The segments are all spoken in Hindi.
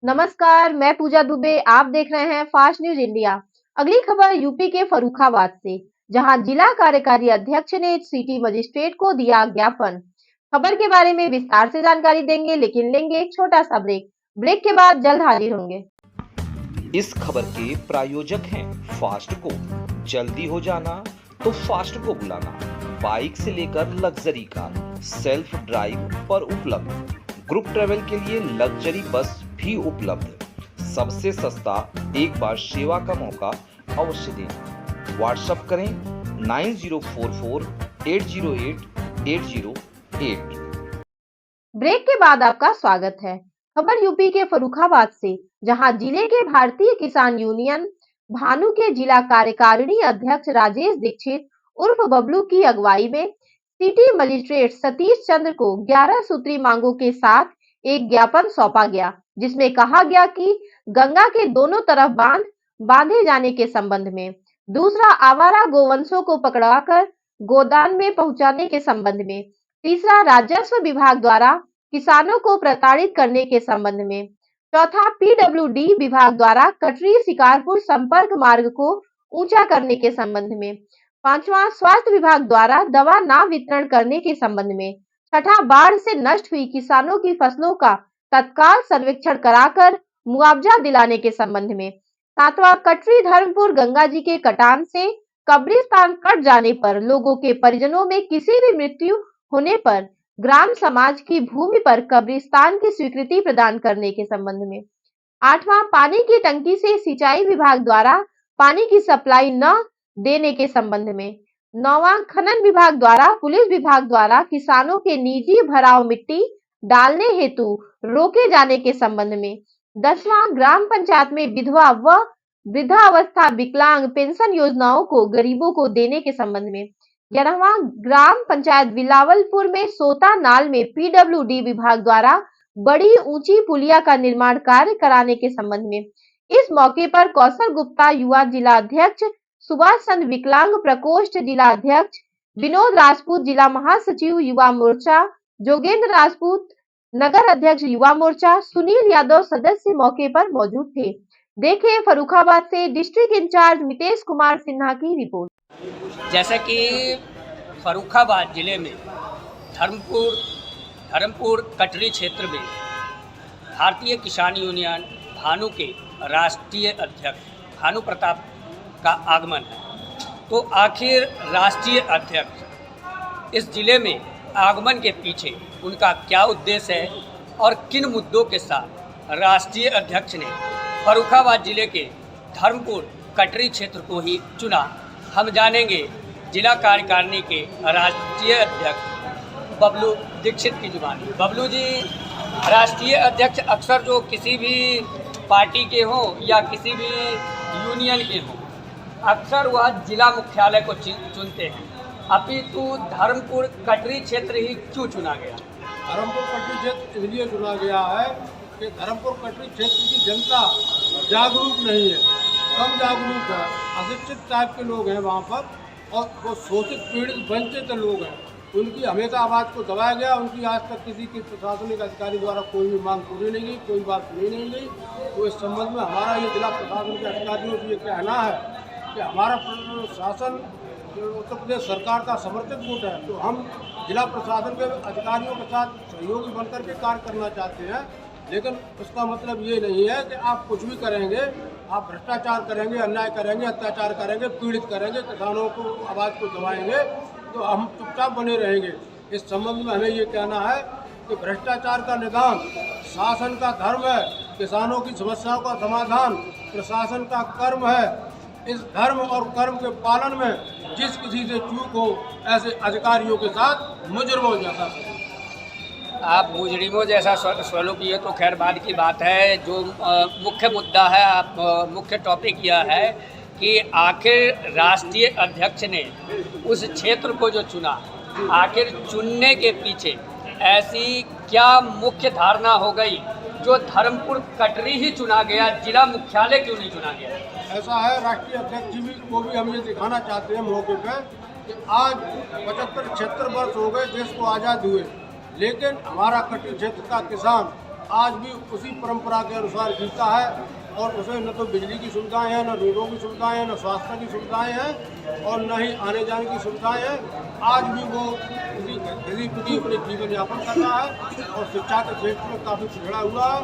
नमस्कार, मैं पूजा दुबे। आप देख रहे हैं फास्ट न्यूज इंडिया। अगली खबर यूपी के फर्रुखाबाद से, जहां जिला कार्यकारी अध्यक्ष ने सिटी मजिस्ट्रेट को दिया ज्ञापन। खबर के बारे में विस्तार से जानकारी देंगे, लेकिन लेंगे एक छोटा सा ब्रेक। ब्रेक के बाद जल्द हाजिर होंगे। इस खबर के प्रायोजक हैं फास्ट को। जल्दी हो जाना तो फास्ट को बुलाना। बाइक से लेकर लग्जरी कार, सेल्फ ड्राइव पर उपलब्ध। ग्रुप ट्रेवल के लिए लग्जरी बस भी उपलब्ध। सबसे सस्ता एक बार सेवा का मौका अवश्य दें। व्हाट्सएप करें 9044808808। ब्रेक के बाद आपका स्वागत है। खबर यूपी के फर्रुखाबाद से, जहां जिले के भारतीय किसान यूनियन भानु के जिला कार्यकारिणी अध्यक्ष राजेश दीक्षित उर्फ बबलू की अगुवाई में सिटी मजिस्ट्रेट सतीश चंद्र को 11 सूत्री मांगों के साथ एक ज्ञापन सौंपा गया, जिसमें कहा गया कि गंगा के दोनों तरफ बांध बांधे जाने के संबंध में, दूसरा आवारा गोवंशों को पकड़ाकर गोदान में पहुंचाने के संबंध में, तीसरा राजस्व विभाग द्वारा किसानों को प्रताड़ित करने के संबंध में, चौथा पीडब्ल्यूडी विभाग द्वारा कटरी शिकारपुर संपर्क मार्ग को ऊंचा करने के संबंध में, पांचवा स्वास्थ्य विभाग द्वारा दवा ना वितरण करने के संबंध में, छठा बाढ़ से नष्ट हुई किसानों की फसलों का तत्काल सर्वेक्षण कराकर मुआवजा दिलाने के संबंध में, सातवां कटरी धर्मपुर गंगा जी के कटान से कब्रिस्तान कट जाने पर लोगों के परिजनों में किसी भी मृत्यु होने पर ग्राम समाज की भूमि पर कब्रिस्तान की स्वीकृति प्रदान करने के संबंध में, आठवां पानी की टंकी से सिंचाई विभाग द्वारा पानी की सप्लाई न देने के संबंध में, नौवां खनन विभाग द्वारा पुलिस विभाग द्वारा किसानों के निजी भराव मिट्टी डालने हेतु रोके जाने के संबंध में, 10वां ग्राम पंचायत में विधवा व वृद्धावस्था विकलांग पेंशन योजनाओं को गरीबों को देने के संबंध में, 11वां ग्राम पंचायत बिलावलपुर में सोता नाल में पीडब्ल्यूडी विभाग द्वारा बड़ी ऊंची पुलिया का निर्माण कार्य कराने के संबंध में। इस मौके पर कौशल गुप्ता युवा जिला अध्यक्ष, सुभाष चंद्र विकलांग प्रकोष्ठ जिला अध्यक्ष, विनोद राजपूत जिला महासचिव युवा मोर्चा, जोगेंद्र राजपूत नगर अध्यक्ष युवा मोर्चा, सुनील यादव सदस्य मौके पर मौजूद थे। देखें फर्रुखाबाद से डिस्ट्रिक्ट इंचार्ज मितेश कुमार सिन्हा की रिपोर्ट। जैसा कि फर्रुखाबाद जिले में धर्मपुर कटरी क्षेत्र में भारतीय किसान यूनियन भानु के राष्ट्रीय अध्यक्ष भानु प्रताप का आगमन है, तो आखिर राष्ट्रीय अध्यक्ष इस जिले में आगमन के पीछे उनका क्या उद्देश्य है और किन मुद्दों के साथ राष्ट्रीय अध्यक्ष ने फर्रुखाबाद जिले के धर्मपुर कटरी क्षेत्र को ही चुना, हम जानेंगे जिला कार्यकारिणी के राष्ट्रीय अध्यक्ष बबलू दीक्षित की जुबानी। बबलू जी, राष्ट्रीय अध्यक्ष अक्सर जो किसी भी पार्टी के हों या किसी भी यूनियन के हों, अक्सर वह जिला मुख्यालय को चुनते हैं, अपितु धर्मपुर कटरी क्षेत्र ही क्यों चुना गया? धर्मपुर कटरी क्षेत्र इसलिए चुना गया है कि धर्मपुर कटरी क्षेत्र की जनता जागरूक नहीं है, कम जागरूक है, अशिक्षित टाइप के लोग हैं वहाँ पर, और वो शोषित पीड़ित वंचित लोग हैं। उनकी हमेशा आवाज़ को दबाया गया, उनकी आज तक किसी के प्रशासनिक अधिकारी द्वारा कोई भी मांग पूरी नहीं गई, कोई बात सुनी नहीं गई। तो इस संबंध में हमारा ये जिला प्रशासन के अधिकारियों को ये कहना है कि हमारा शासन उत्तर प्रदेश सरकार का समर्थित गुट है, तो हम जिला प्रशासन के अधिकारियों के साथ सहयोगी बनकर के कार्य करना चाहते हैं। लेकिन उसका मतलब ये नहीं है कि आप कुछ भी करेंगे, आप भ्रष्टाचार करेंगे, अन्याय करेंगे, अत्याचार करेंगे, पीड़ित करेंगे, किसानों को आवाज़ को दबाएंगे तो हम चुपचाप बने रहेंगे। इस संबंध में हमें ये कहना है कि भ्रष्टाचार का निदान शासन का धर्म है, किसानों की समस्याओं का समाधान प्रशासन का कर्म है। इस धर्म और कर्म के पालन में जिस किसी से चूक हो, ऐसे अधिकारियों के साथ मुजरिमों जैसा। आप मुजरिमों जैसा सवालों की, ये तो खैर बाद की बात है। जो मुख्य मुद्दा है, आप मुख्य टॉपिक यह है कि आखिर राष्ट्रीय अध्यक्ष ने उस क्षेत्र को जो चुना, आखिर चुनने के पीछे ऐसी क्या मुख्य धारणा हो गई जो धर्मपुर कटरी ही चुना गया, जिला मुख्यालय क्यों नहीं चुना गया? ऐसा है, राष्ट्रीय अध्यक्ष जी को भी हम ये दिखाना चाहते हैं मौके पर कि आज 75-76 वर्ष हो गए देश को आज़ाद हुए, लेकिन हमारा कटरी क्षेत्र का किसान आज भी उसी परंपरा के अनुसार जीता है और उसे न तो बिजली की सुविधाएं हैं, न रोडों की सुविधाएं हैं, न स्वास्थ्य की सुविधाएं हैं और न ही आने जाने की सुविधाएं हैं। आज भी वो उसी गरीब प्रति अपने जीवन यापन कर रहा है और शिक्षा के क्षेत्र में काफ़ी पिछड़ा हुआ है,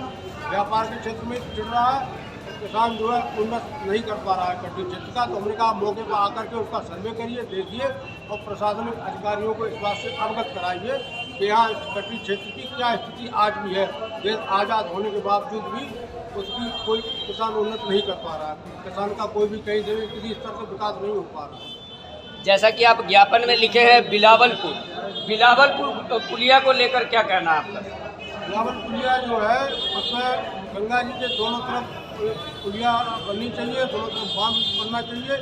व्यापार के क्षेत्र में पिछड़ रहा है। किसान जो है उन्नत नहीं कर पा रहा है कटनी क्षेत्र का। तो हमने कहा मौके पर आकर के उसका सर्वे करिए, देखिए और प्रशासनिक अधिकारियों को इस बात से अवगत कराइए कि यहाँ कटनी क्षेत्र की क्या स्थिति आज भी है। देश आज़ाद होने के बावजूद भी उसकी कोई किसान उन्नत नहीं कर पा रहा है। किसान का कोई भी कहीं से भी किसी स्तर से विकास नहीं हो पा रहा है। जैसा कि आप ज्ञापन में लिखे हैं बिलावलपुर पुलिया को लेकर क्या कहना है आपका? बिलावल पुलिया जो है उसमें गंगा जी के दोनों तरफ पुलिया बननी चाहिए, दोनों तरफ बांध बनना चाहिए,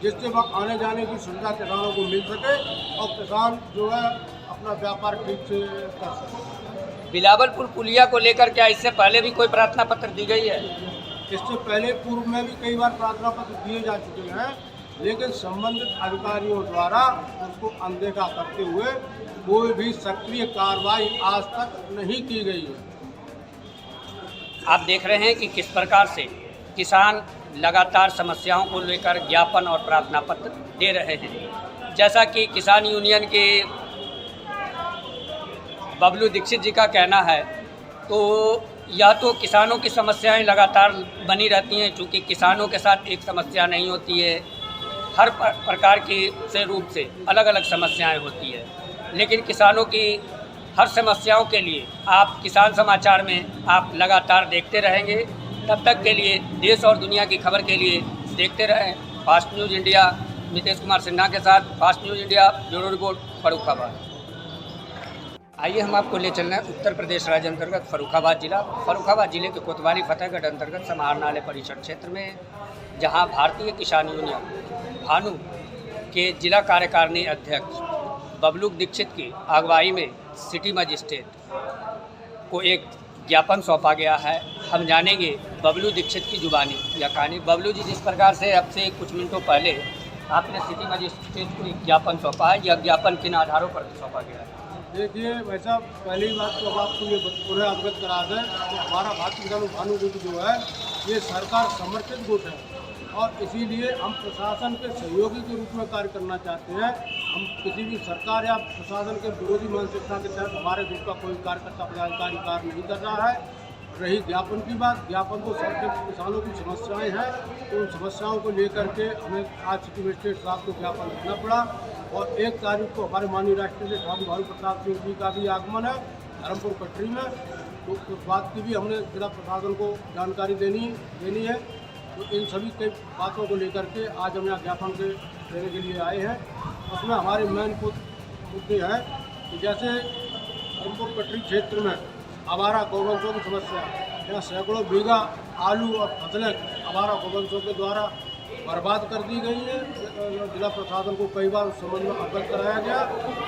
जिससे वह आने जाने की सुविधा किसानों को मिल सके और किसान जो है अपना व्यापार ठीक से कर सके। बिलावलपुर पुलिया को लेकर क्या इससे पहले भी कोई प्रार्थना पत्र दी गई है? इससे पहले पूर्व में भी कई बार प्रार्थना पत्र दिए जा चुके हैं, लेकिन संबंधित अधिकारियों द्वारा उसको अनदेखा करते हुए कोई भी सक्रिय कार्रवाई आज तक नहीं की गई है। आप देख रहे हैं कि किस प्रकार से किसान लगातार समस्याओं को लेकर ज्ञापन और प्रार्थना पत्र दे रहे हैं। जैसा कि किसान यूनियन के बबलू दीक्षित जी का कहना है, तो यह तो किसानों की समस्याएं लगातार बनी रहती हैं, चूँकि किसानों के साथ एक समस्या नहीं होती है, हर प्रकार की से रूप से अलग अलग समस्याएं होती है। लेकिन किसानों की हर समस्याओं के लिए आप किसान समाचार में आप लगातार देखते रहेंगे। तब तक के लिए देश और दुनिया की खबर के लिए देखते रहें fast news India. Nitesh Kumar Sinha के साथ fast news India, bureau report, Farrukhabad. आइए हम आपको ले चल रहे हैं उत्तर प्रदेश राज्य अंतर्गत फर्रुखाबाद जिला। फर्रुखाबाद जिले के कोतवाली फतेहगढ़ अंतर्गत समाहरणालय परिषद क्षेत्र में, जहां भारतीय किसान यूनियन भानु के जिला कार्यकारिणी अध्यक्ष बबलू दीक्षित की अगुवाई में सिटी मजिस्ट्रेट को एक ज्ञापन सौंपा गया है। हम जानेंगे बबलू दीक्षित की जुबानी या कहानी। बबलू जी, जिस प्रकार से अब से कुछ मिनटों पहले आपने सिटी मजिस्ट्रेट को एक ज्ञापन सौंपा है, यह ज्ञापन किन आधारों पर सौंपा गया है? देखिए वैसा पहली बात तो अब आपको ये पूरे अवगत करा दें कि हमारा भारतीय किसान भानु गुट जो है ये सरकार समर्थित गुट है और इसीलिए हम प्रशासन के सहयोगी के रूप में कार्य करना चाहते हैं। हम किसी भी सरकार या प्रशासन के विरोधी मानसिकता के तहत हमारे गुट का कोई कार्यकर्ता पदाधिकारी कार्य नहीं कर रहा है। रही ज्ञापन की बात, ज्ञापन तो सबके किसानों की समस्याएं हैं, तो उन समस्याओं को लेकर के हमें आज सिटी मजिस्ट्रेट साहब को ज्ञापन लिखना पड़ा और 1 तारीख को हमारे माननीय राष्ट्रपति ठाकुर भानु प्रताप सिंह जी का भी आगमन है धर्मपुर कटरी में, तो उस बात की भी हमने जिला प्रशासन को जानकारी देनी है। तो इन सभी कई बातों को लेकर के आज हम यहाँ ज्ञापन देने के लिए आए हैं। उसमें हमारे मेन मुद्दे हैं कि जैसे धर्मपुर कटरी क्षेत्र में आवारा गौवंशों की समस्या, यहाँ सैकड़ों बीघा आलू और फसलें आवारा गौवंशों के द्वारा बर्बाद कर दी गई है। जिला प्रशासन को कई बार उस संबंध में अवगत कराया गया,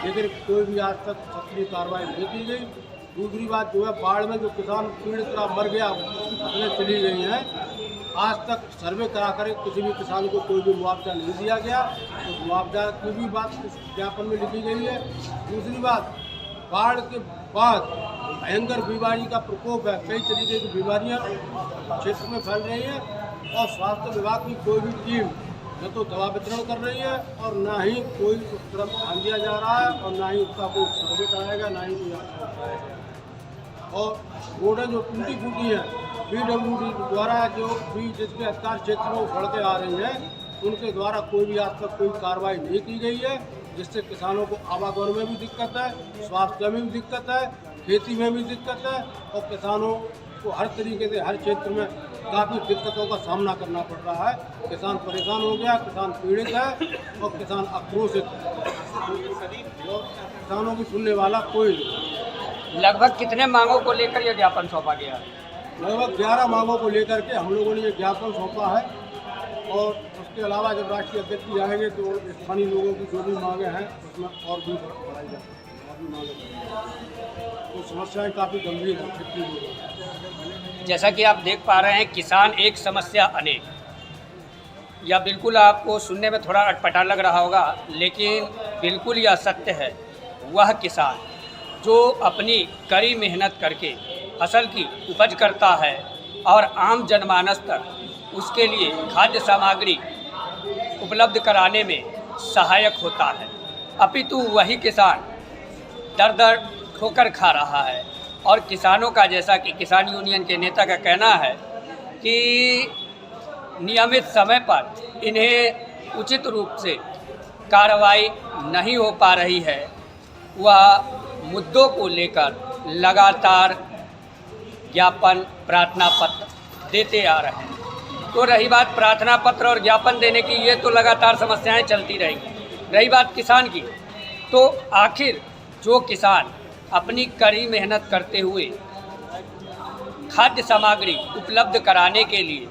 लेकिन कोई भी आज तक सक्रिय कार्रवाई नहीं की गई। दूसरी बात जो है, बाढ़ में जो किसान पीड़ित रहा, मर गया, उसकी फसलें चली गई हैं, आज तक सर्वे करा कर किसी भी किसान को कोई भी मुआवजा नहीं दिया गया। उस मुआवजा की भी बात इस ज्ञापन में लिखी गई है। दूसरी बात, बाढ़ के बाद भयंकर बीमारी का प्रकोप है, कई तरीके की बीमारियां क्षेत्र में फैल रही हैं और स्वास्थ्य विभाग की कोई भी टीम न तो दवा वितरण कर रही है और ना ही कोई उस तरफ ध्यान दिया जा रहा है और ना ही उसका कोई सर्वे कराएगा, ना ही कोई एक्शन कराएगा। और रोडें जो टूटी फूटी हैं, PWD द्वारा जो भी जिसके अधिकार क्षेत्र में सड़कें आ रही हैं, उनके द्वारा कोई भी आज तक कोई कार्रवाई नहीं की गई है, जिससे किसानों को आवागमन में भी दिक्कत है, स्वास्थ्य में भी दिक्कत है, खेती में भी दिक्कत है और किसानों को हर तरीके से हर क्षेत्र में काफ़ी दिक्कतों का सामना करना पड़ रहा है। किसान परेशान हो गया, किसान पीड़ित है और किसान आक्रोशित है। किसानों की सुनने वाला कोई नहीं। लगभग कितने मांगों को लेकर यह ज्ञापन सौंपा गया है? लगभग 11 मांगों को लेकर के हम लोगों ने ये ज्ञापन सौंपा है और उसके अलावा जब राष्ट्रीय अध्यक्ष जी आएंगे तो स्थानीय लोगों की जो भी मांगे हैं उसमें और भी बढ़ाई जाएगी। तो समस्याएं काफ़ी गंभीर हैं। जैसा कि आप देख पा रहे हैं, किसान एक समस्या अनेक, या बिल्कुल आपको सुनने में थोड़ा अटपटा लग रहा होगा, लेकिन बिल्कुल यह सत्य है। वह किसान जो अपनी कड़ी मेहनत करके फसल की उपज करता है और आम जनमानस तक उसके लिए खाद्य सामग्री उपलब्ध कराने में सहायक होता है, अपितु वही किसान दर दर ठोकर खा रहा है। और किसानों का, जैसा कि किसान यूनियन के नेता का कहना है कि नियमित समय पर इन्हें उचित रूप से कार्रवाई नहीं हो पा रही है, वह मुद्दों को लेकर लगातार ज्ञापन प्रार्थना पत्र देते आ रहे हैं। तो रही बात प्रार्थना पत्र और ज्ञापन देने की, ये तो लगातार समस्याएं चलती रहेंगी। रही बात किसान की, तो आखिर जो किसान अपनी कड़ी मेहनत करते हुए खाद्य सामग्री उपलब्ध कराने के लिए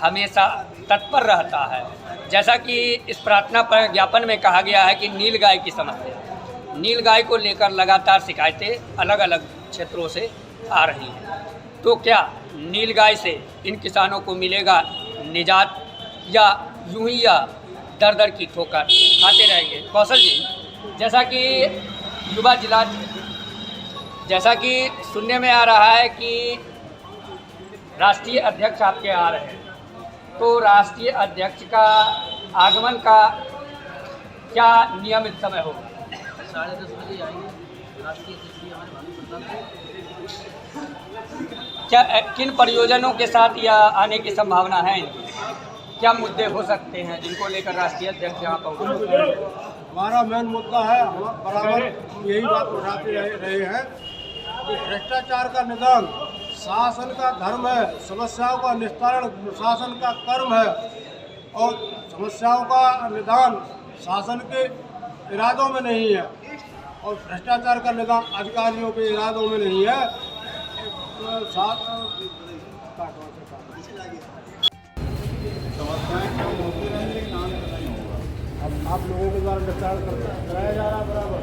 हमेशा तत्पर रहता है, जैसा कि इस प्रार्थना पर ज्ञापन में कहा गया है कि नीलगाय की समस्या, नीलगाय को लेकर लगातार शिकायतें अलग अलग क्षेत्रों से आ रही हैं। तो क्या नीलगाय से इन किसानों को मिलेगा निजात, या यूं ही या दर दर की ठोकर खाते रहेंगे? कौशल जी, जैसा कि युवा जिला, जैसा कि सुनने में आ रहा है कि राष्ट्रीय अध्यक्ष आपके आ रहे हैं, तो राष्ट्रीय अध्यक्ष का आगमन का क्या नियमित समय होगा? 10:30 बजे आएंगे राष्ट्रीय अध्यक्ष हमारे भानु प्रताप। क्या किन परियोजनों के साथ या आने की संभावना है इनकी? क्या मुद्दे हो सकते हैं जिनको लेकर राष्ट्रीय अध्यक्ष यहाँ पहुँचे? हमारा मेन मुद्दा है, हम बराबर यही बात उठाते रहे हैं कि भ्रष्टाचार का निदान शासन का धर्म है, समस्याओं का निस्तारण शासन का कर्म है, और समस्याओं का निदान शासन के इरादों में नहीं है, और भ्रष्टाचार का निदान अधिकारियों के इरादों में नहीं है। अब आप लोगों के द्वारा निस्तारण कराया जा रहा है बराबर।